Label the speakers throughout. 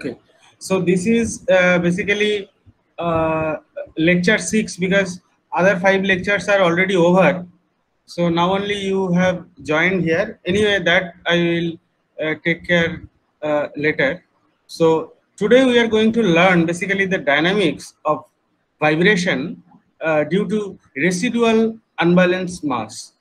Speaker 1: Okay, so this is basically lecture 6, because other 5 lectures are already over. So now only you have joined here. Anyway, that I will take care later. So today we are going to learn basically the dynamics of vibration due to residual unbalanced mass.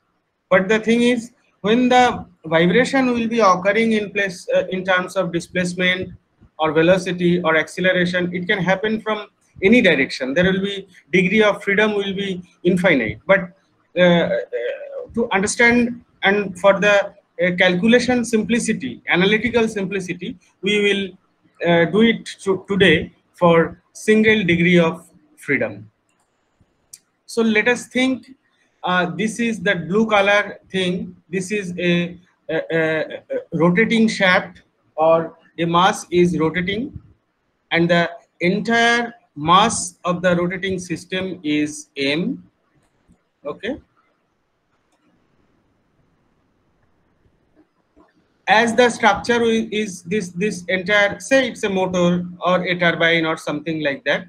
Speaker 1: But the thing is, when the vibration will be occurring in place in terms of displacement or velocity or acceleration, it can happen from any direction. There will be degree of freedom will be infinite. But to understand and for the calculation simplicity, analytical simplicity, we will do it today for single degree of freedom. So let us think, this is that blue color thing. This is a rotating shaft, or a mass is rotating, and the entire mass of the rotating system is m. Okay. As the structure is this entire, say it's a motor or a turbine or something like that.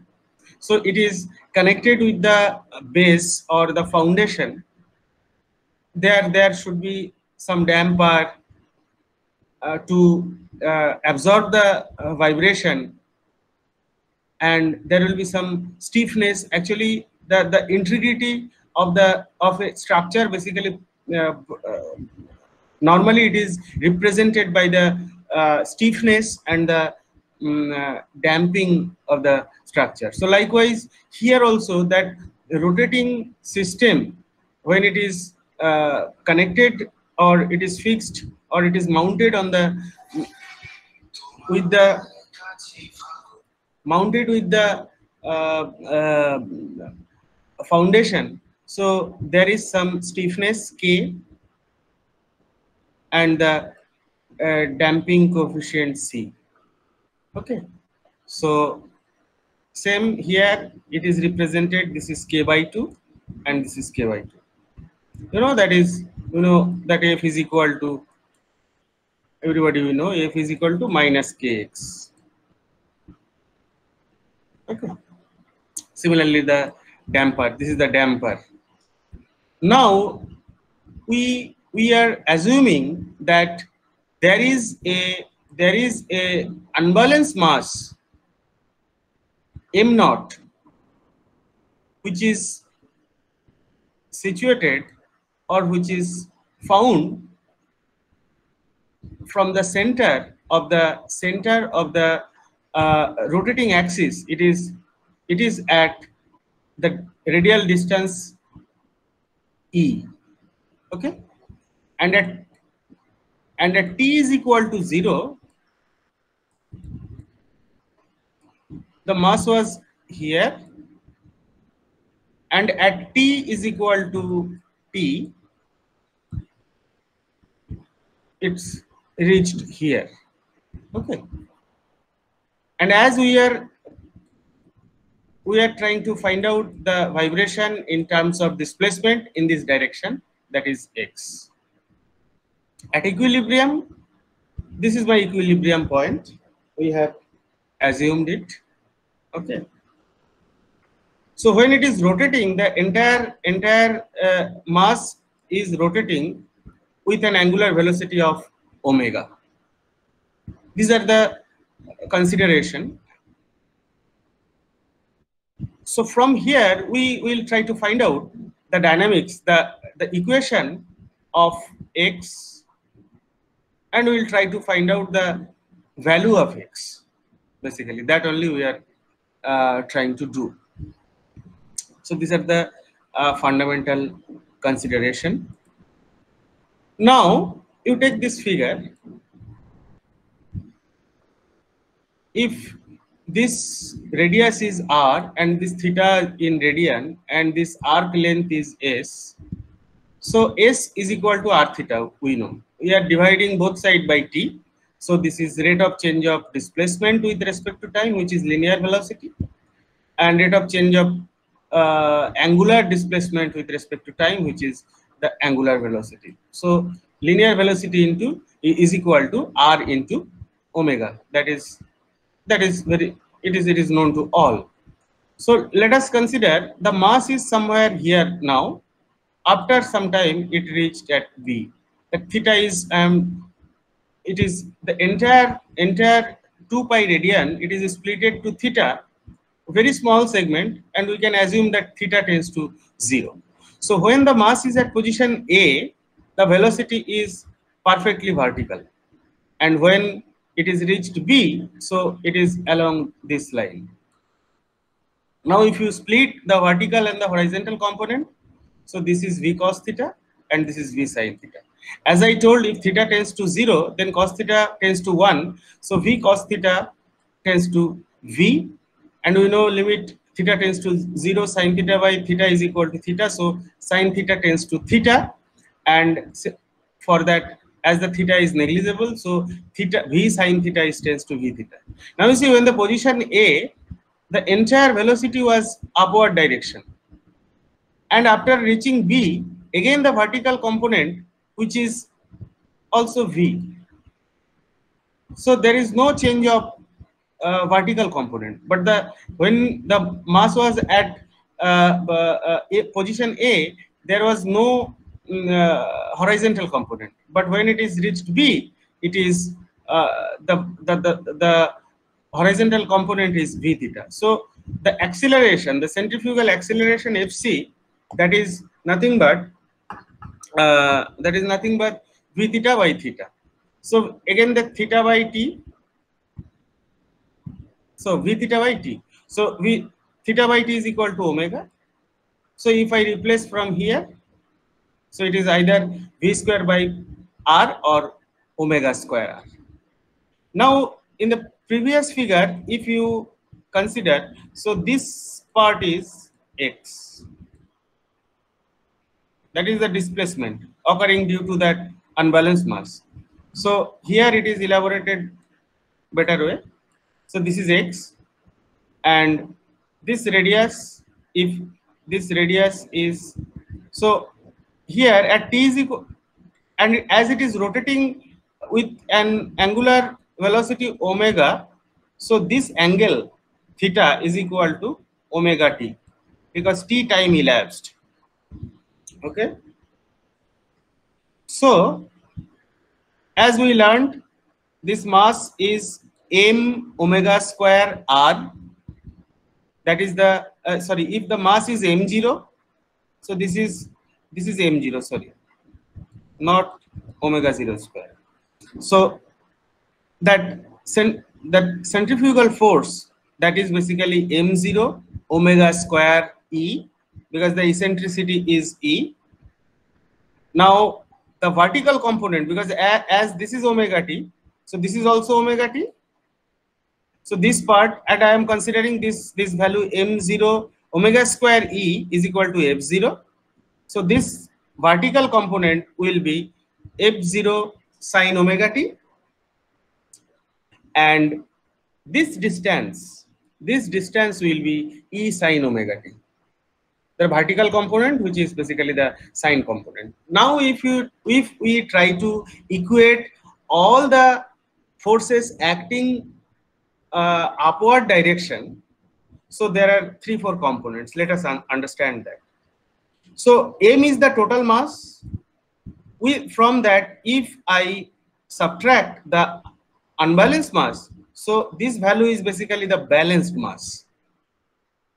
Speaker 1: So it is connected with the base or the foundation. There should be some damper to absorb the vibration, and there will be some stiffness. Actually, the integrity of a structure basically normally it is represented by the stiffness and the damping of the structure. So likewise here also, that rotating system, when it is connected or it is fixed or it is mounted on the foundation, so there is some stiffness K and the damping coefficient C. Okay, so same here, it is represented, this is K by 2 and this is K by 2. You know that is, that F is equal to, everybody we know, F is equal to minus Kx. Okay. Similarly, the damper, this is the damper. Now we are assuming that there is a unbalanced mass m naught, which is situated or which is found from the center of the rotating axis. It is at the radial distance e. Okay, and at t is equal to 0, the mass was here, and at t is equal to t, it's reached here. Okay, and as we are trying to find out the vibration in terms of displacement in this direction, that is x. At equilibrium, this is my equilibrium point, we have assumed it. Okay, so when it is rotating, the entire mass is rotating with an angular velocity of omega. These are the consideration. So from here we will try to find out the dynamics, the equation of x, and we will try to find out the value of x. Basically, that only we are trying to do. So these are the fundamental consideration. Now you take this figure. If this radius is r and this theta in radian and this arc length is s, so s is equal to r theta. We know we are dividing both sides by t, so this is rate of change of displacement with respect to time, which is linear velocity, and rate of change of angular displacement with respect to time, which is the angular velocity. So linear velocity is equal to r into omega, that is That is it is known to all. So let us consider the mass is somewhere here now. After some time, it reached at V. The theta is it is the entire 2 pi radian. It is splitted to theta, very small segment, and we can assume that theta tends to 0. So when the mass is at position A, the velocity is perfectly vertical, and when it is reached B, so it is along this line. Now if you split the vertical and the horizontal component, so this is V cos theta and this is V sin theta. As I told, if theta tends to 0, then cos theta tends to 1. So V cos theta tends to V, and we know limit theta tends to 0, sin theta by theta is equal to theta. So sin theta tends to theta, and for that, as the theta is negligible, so theta V sin theta is tends to V theta. Now you see, when the position A, the entire velocity was upward direction, and after reaching B, again the vertical component, which is also V. So there is no change of vertical component, but when the mass was at position A, there was no horizontal component. But when it is reached B, it is the horizontal component is V theta. So the acceleration, the centrifugal acceleration Fc, that is nothing but V theta by theta. So again the theta by t. So V theta by t. So V theta by t is equal to omega. So if I replace from here, so it is either V square by r or omega square r. Now in the previous figure, if you consider, so this part is x. That is the displacement occurring due to that unbalanced mass. So here it is elaborated better way. So this is x, and this radius, if this radius is, so here at t is equal, and as it is rotating with an angular velocity omega, so this angle theta is equal to omega t, because t time elapsed. Okay, so as we learned, this mass is m omega square r. That is the sorry, if the mass is m0, so this is m0, sorry, not omega 0 square. So that centrifugal force, that is basically m0 omega square e, because the eccentricity is e. Now the vertical component, because as this is omega t, so this is also omega t. So this part, and I am considering this value m0 omega square e is equal to f0. So this vertical component will be f0 sine omega t, and this distance will be e sine omega t, the vertical component, which is basically the sine component. Now if we try to equate all the forces acting upward direction, so there are 3-4 components. Let us understand that. So m is the total mass. From that, if I subtract the unbalanced mass, so this value is basically the balanced mass.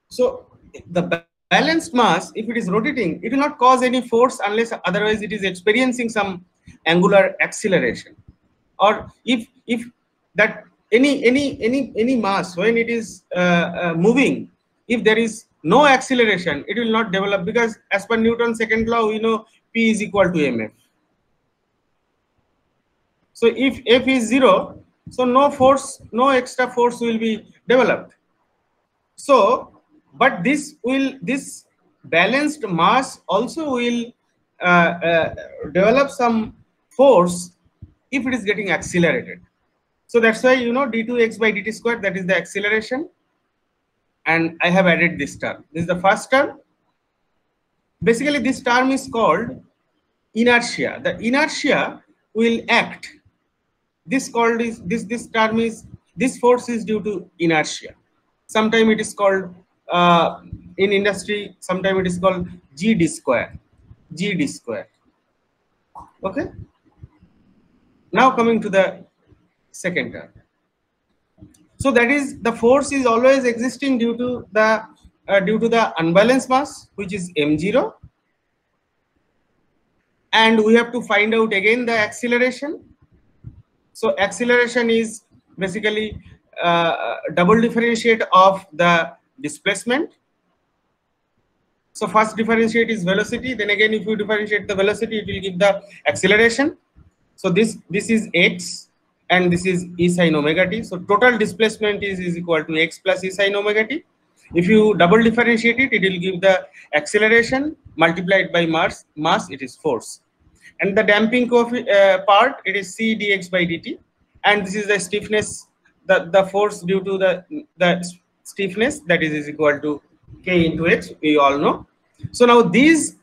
Speaker 1: So the balanced mass, if it is rotating, it will not cause any force unless otherwise it is experiencing some angular acceleration. Or if that any mass, when it is moving, if there is no acceleration, it will not develop, because as per Newton's second law, we know P is equal to mf. So if F is 0, so no extra force will be developed. So, but this balanced mass also will develop some force if it is getting accelerated. So that's why, you know, d2x by dt squared, that is the acceleration, and I have added this term. This is the first term. Basically this term is called inertia. The inertia will act. This term is This force is due to inertia. Sometimes it is called in industry, sometimes it is called GD square. GD square. Okay. Now coming to the second term. So that is, the force is always existing due to the unbalanced mass, which is m0, and we have to find out again the acceleration. So acceleration is basically double differentiate of the displacement. So first differentiate is velocity, then again if you differentiate the velocity, it will give the acceleration. So this is x and this is e sin omega t. So total displacement is equal to x plus e sin omega t. If you double differentiate it, it will give the acceleration multiplied by mass, it is force. And the damping part, it is c dx by dt. And this is the stiffness, the force due to the stiffness, that is equal to k into h, we all know. So now this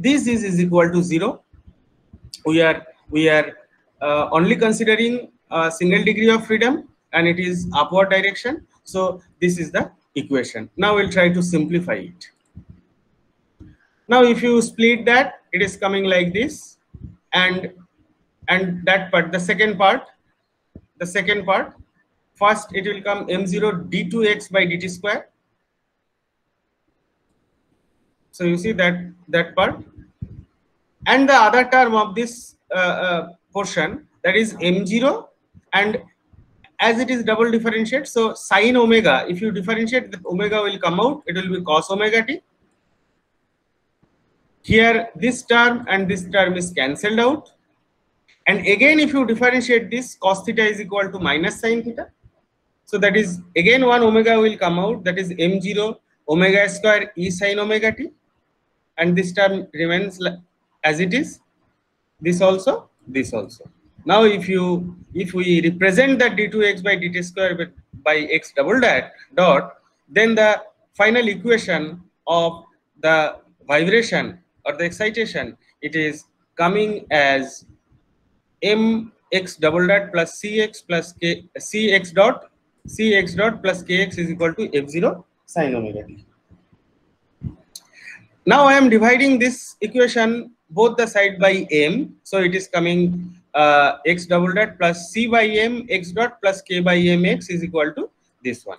Speaker 1: is equal to 0. We are only considering a single degree of freedom, and it is upward direction. So this is the equation. Now we'll try to simplify it. Now if you split that, it is coming like this, and that part, the second part, first it will come m0 d2x by dt square. So you see that part, and the other term of this portion, that is m0, and as it is double differentiate, so sine omega, if you differentiate, the omega will come out, it will be cos omega t. Here this term and this term is cancelled out, and again if you differentiate this, cos theta is equal to minus sine theta. So that is again one omega will come out, that is m0 omega square e sin omega t, and this term remains as it is, this also. Now if we represent that d2x by dt square by x double dot, then the final equation of the vibration or the excitation, it is coming as mx double dot plus cx plus k, cx dot plus kx is equal to f0 sin omega t. Now I am dividing this equation both the side by m, so it is coming x double dot plus c by m x dot plus k by mx is equal to this one.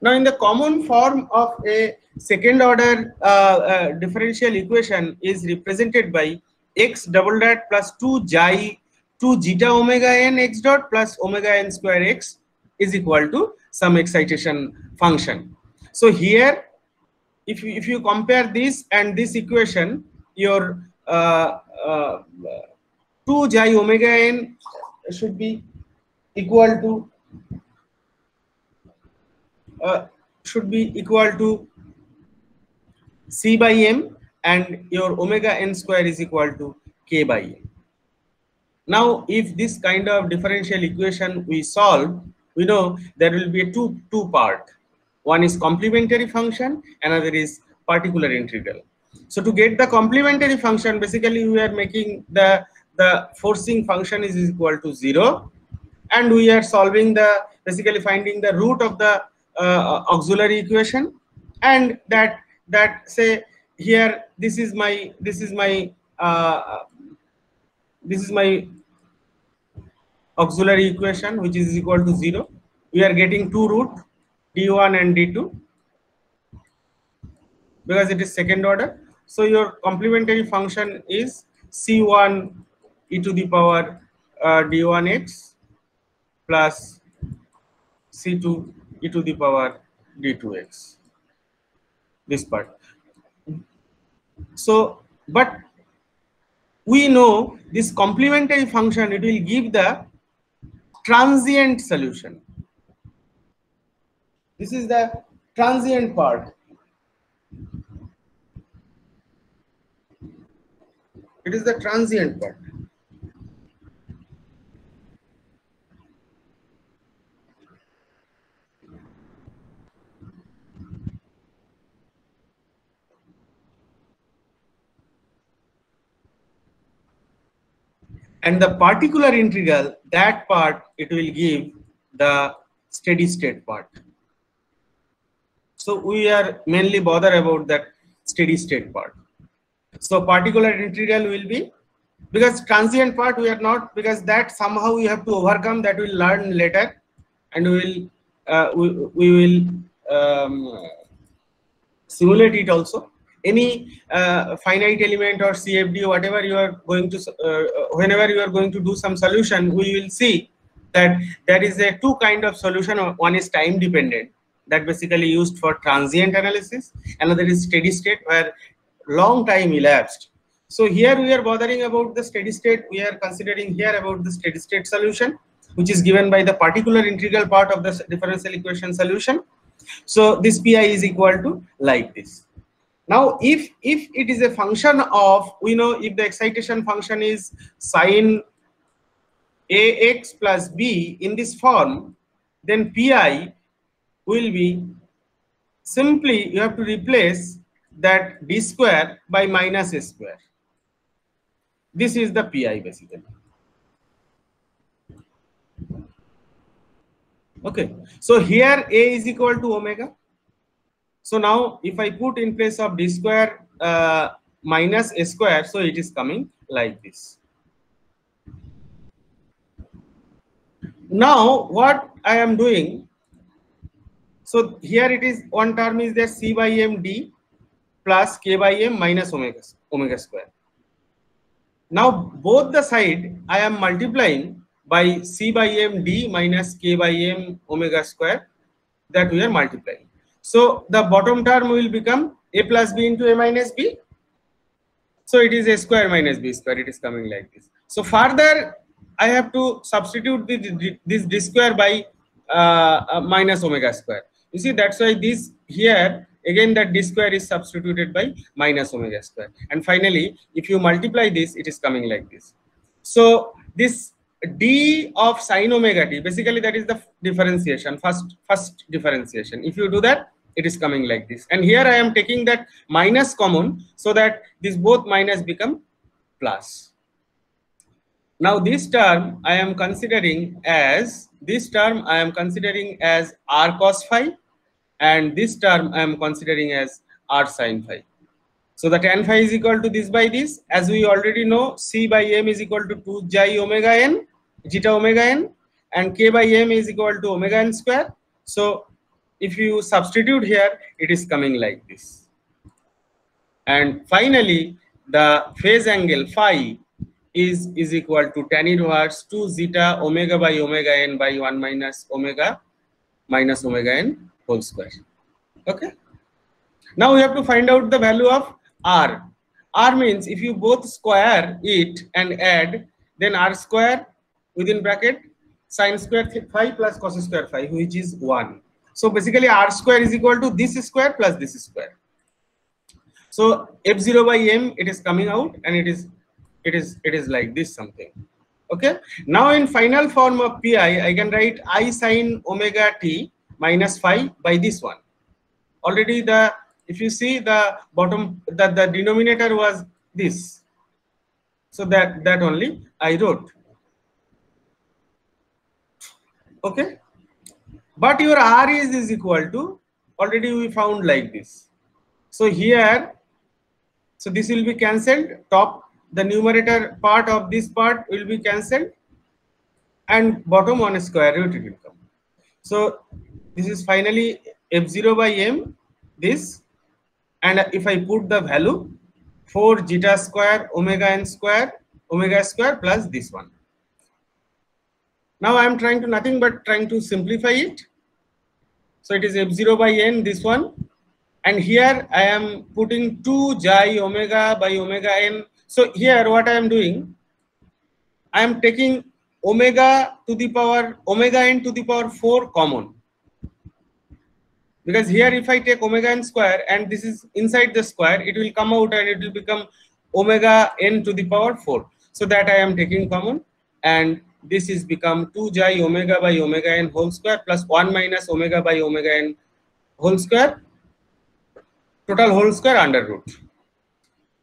Speaker 1: Now in the common form of a second order differential equation is represented by x double dot plus 2 zeta omega n x dot plus omega n square x is equal to some excitation function. So here, if you compare this and this equation, your 2 xi omega n should be equal to c by m, and your omega n square is equal to k by m. Now if this kind of differential equation we solve, we know there will be a two part. One is complementary function, another is particular integral. So to get the complementary function, basically we are making the forcing function is equal to 0, and we are solving basically finding the root of the auxiliary equation, and that say here this is my auxiliary equation, which is equal to 0. We are getting two root, d1 and d2, because it is second order. So your complementary function is c1 e to the power d1x plus c2 e to the power d2x, this part. So but we know this complementary function, it will give the transient solution. This is the transient part. It is the transient part. And the particular integral, that part, it will give the steady state part. So we are mainly bothered about that steady state part. So particular integral will be, because transient part we are not, because that somehow we have to overcome, that we'll learn later, and we will simulate it also. Any finite element or CFD, whatever you are going to, whenever you are going to do some solution, we will see that there is a two kind of solution. One is time dependent, that basically used for transient analysis. Another is steady state, where long time elapsed. So here we are bothering about the steady state. We are considering here about the steady state solution, which is given by the particular integral part of the differential equation solution. So this pi is equal to like this. Now if it is a function of, we know if the excitation function is sine ax plus b in this form, then pi will be simply, you have to replace that d square by minus a square. This is the pi basically. Okay, so here a is equal to omega. So now if I put in place of d square minus a square, so it is coming like this. Now what I am doing, so here it is, one term is there, c by m d plus k by m minus omega square. Now both the side I am multiplying by c by m d minus k by m omega square, that we are multiplying. So the bottom term will become a plus b into a minus b. So it is a square minus b square, it is coming like this. So further I have to substitute this d square by minus omega square. You see, that's why this here again that d square is substituted by minus omega square. And finally, if you multiply this, it is coming like this. So this d of sine omega t, basically that is the differentiation, first differentiation. If you do that, it is coming like this. And here I am taking that minus common, so that this both minus become plus. Now this term I am considering as, r cos phi, and this term I am considering as r sin phi. So the tan phi is equal to this by this. As we already know, c by m is equal to 2 j omega n, zeta omega n, and k by m is equal to omega n square. So if you substitute here, it is coming like this. And finally, the phase angle phi is equal to tan inverse 2 zeta omega by omega n by 1 minus omega n whole square. Okay. Now we have to find out the value of r. R means if you both square it and add, then r square within bracket sine square phi plus cos square phi, which is 1. So basically r square is equal to this square plus this square. So f0 by m, it is coming out, and it is like this something. Okay. Now in final form of pi, I can write I sine omega t minus phi by this one. Already if you see the bottom, the denominator was this. So that only I wrote. Okay. But your r is equal to, already we found like this. So here, so this will be cancelled, top, the numerator part of this part will be cancelled, and bottom one square root it will come. So this is finally f0 by m, this, and if I put the value 4 zeta square omega square plus this one. Now I am trying to nothing but trying to simplify it. So it is f0 by n, this one, and here I am putting 2 j omega by omega n. So here what I am doing, I am taking omega n to the power 4 common, because here if I take omega n square and this is inside the square, it will come out and it will become omega n to the power 4. So that I am taking common, and this is become 2 j omega by omega n whole square plus 1 minus omega by omega n whole square, total whole square under root.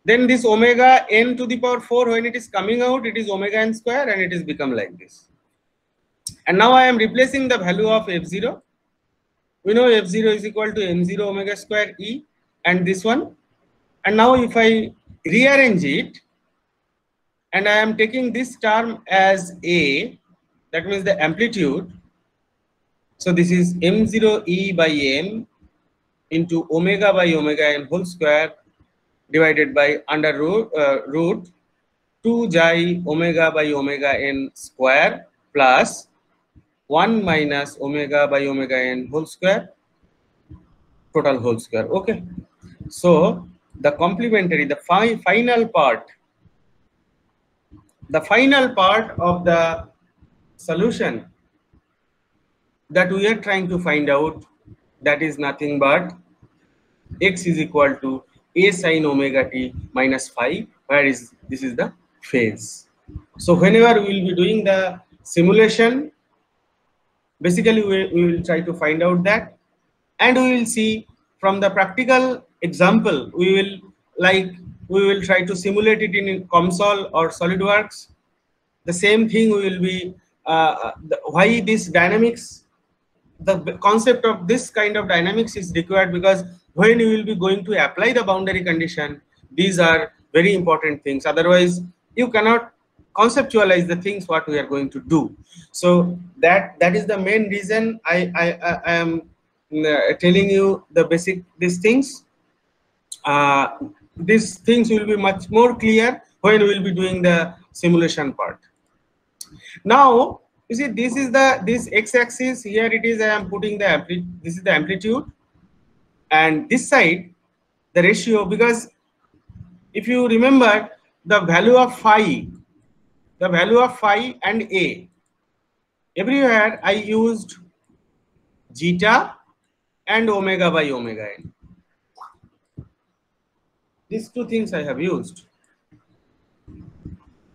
Speaker 1: Then this omega n to the power 4, when it is coming out, it is omega n square, and it is become like this. And now I am replacing the value of f0. We know f0 is equal to m0 omega square e, and this one. And now if I rearrange it, and I am taking this term as a, that means the amplitude. So this is m0 e by m into omega by omega n whole square divided by under root 2 xi omega by omega n square plus 1 minus omega by omega n whole square total whole square. Okay, so the complementary, the final part of the solution that we are trying to find out, that is nothing but x is equal to a sin omega t minus phi, where is this is the phase. So whenever we will be doing the simulation, basically we will try to find out that, and we will see from the practical example, we will try to simulate it in COMSOL or SolidWorks. The same thing we will be why this dynamics, the concept of this kind of dynamics is required, because when you will be going to apply the boundary condition, these are very important things. Otherwise, you cannot conceptualize the things what we are going to do. So that is the main reason I am telling you the basic these things. These things will be much more clear when we will be doing the simulation part. Now you see, this x-axis here, it is I am putting the this is the amplitude, and this side the ratio, because if you remember the value of phi and a, everywhere I used zeta and omega by omega n. These two things I have used.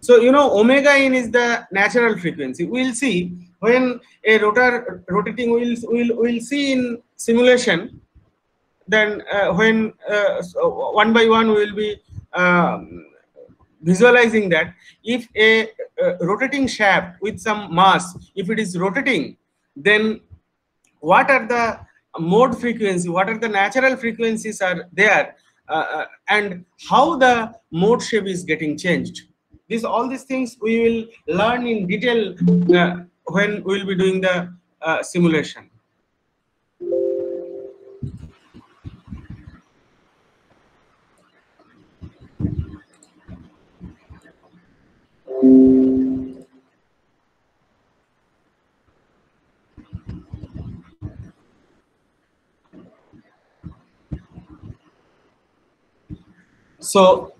Speaker 1: So you know, omega n is the natural frequency. We will see when a rotating, we'll see in simulation. Then when one by one we will be visualizing that if a rotating shaft with some mass, if it is rotating, then what are the mode frequency, what are the natural frequencies are there, and how the mode shape is getting changed. All these things we will learn in detail when we will be doing the simulation. So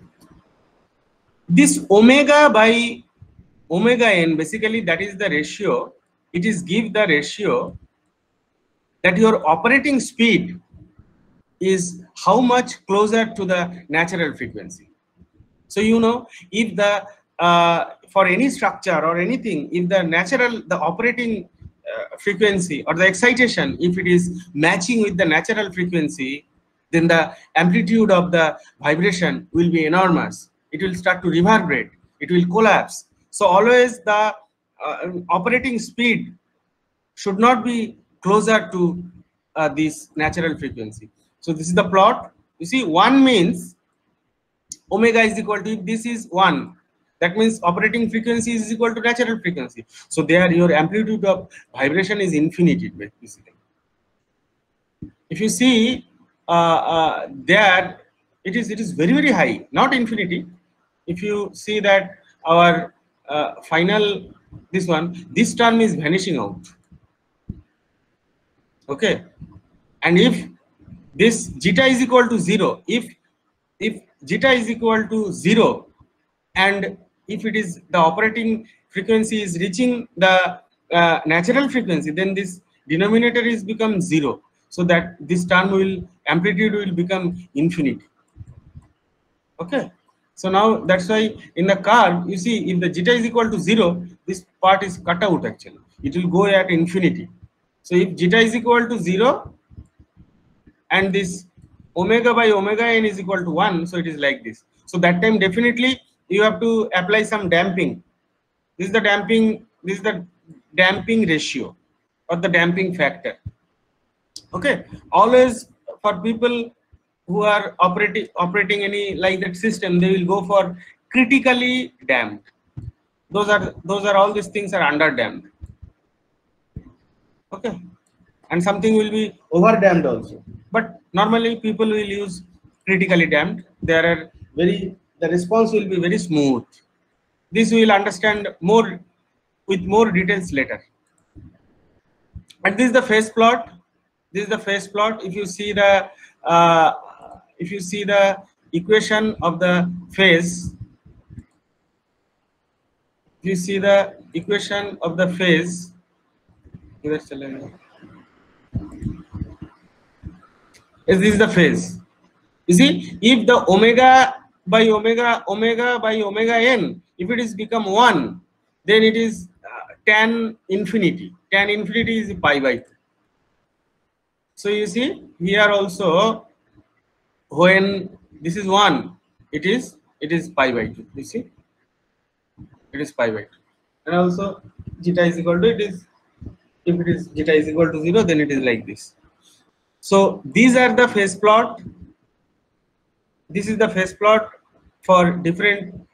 Speaker 1: this omega by omega n, basically that is the ratio. It is give the ratio that your operating speed is how much closer to the natural frequency. So you know, if the for any structure or anything, if the operating frequency or the excitation, if it is matching with the natural frequency, then the amplitude of the vibration will be enormous. It will start to reverberate, it will collapse. So always the operating speed should not be closer to this natural frequency. So this is the plot. You see, 1 means omega is equal to, if this is 1, that means operating frequency is equal to natural frequency. So there your amplitude of vibration is infinity basically. If you see there, it is very high, not infinity. If you see that our final this term is vanishing out. Okay, and if this zeta is equal to 0, if zeta is equal to 0, and if it is the operating frequency is reaching the natural frequency, then this denominator is become 0. So that this term amplitude will become infinity. Okay, so now that's why in the curve, you see, if the zeta is equal to 0, this part is cut out actually. It will go at infinity. So if zeta is equal to 0 and this omega by omega n is equal to 1, so it is like this. So that time definitely you have to apply some damping. This is the damping, this is the damping ratio or the damping factor. Okay, always for people who are operating any like that system, they will go for critically damped. Those are all these things are under damped. Okay, and something will be over damped also, but normally people will use critically damped. There are the response will be very smooth. This we will understand more with more details later. And this is the phase plot. This is the phase plot. If you see the equation of the phase, if you see the equation of the phase, this is the phase. You see, if the omega by omega n, if it is become 1, then it is tan infinity. Tan infinity is pi by 2. So you see here also, when this is 1, it is pi by 2. You see, it is pi by 2. And also zeta is equal to, it is, if it is zeta is equal to 0, then it is like this. So these are the phase plot. This is the phase plot for different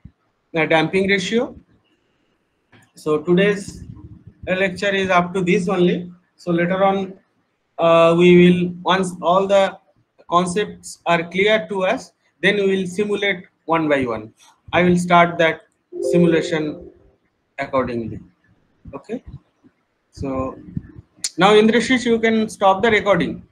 Speaker 1: damping ratio. So today's lecture is up to this only. So later on, we will, once all the concepts are clear to us, then we will simulate one by one. I will start that simulation accordingly. Okay. So now Indrashit, you can stop the recording.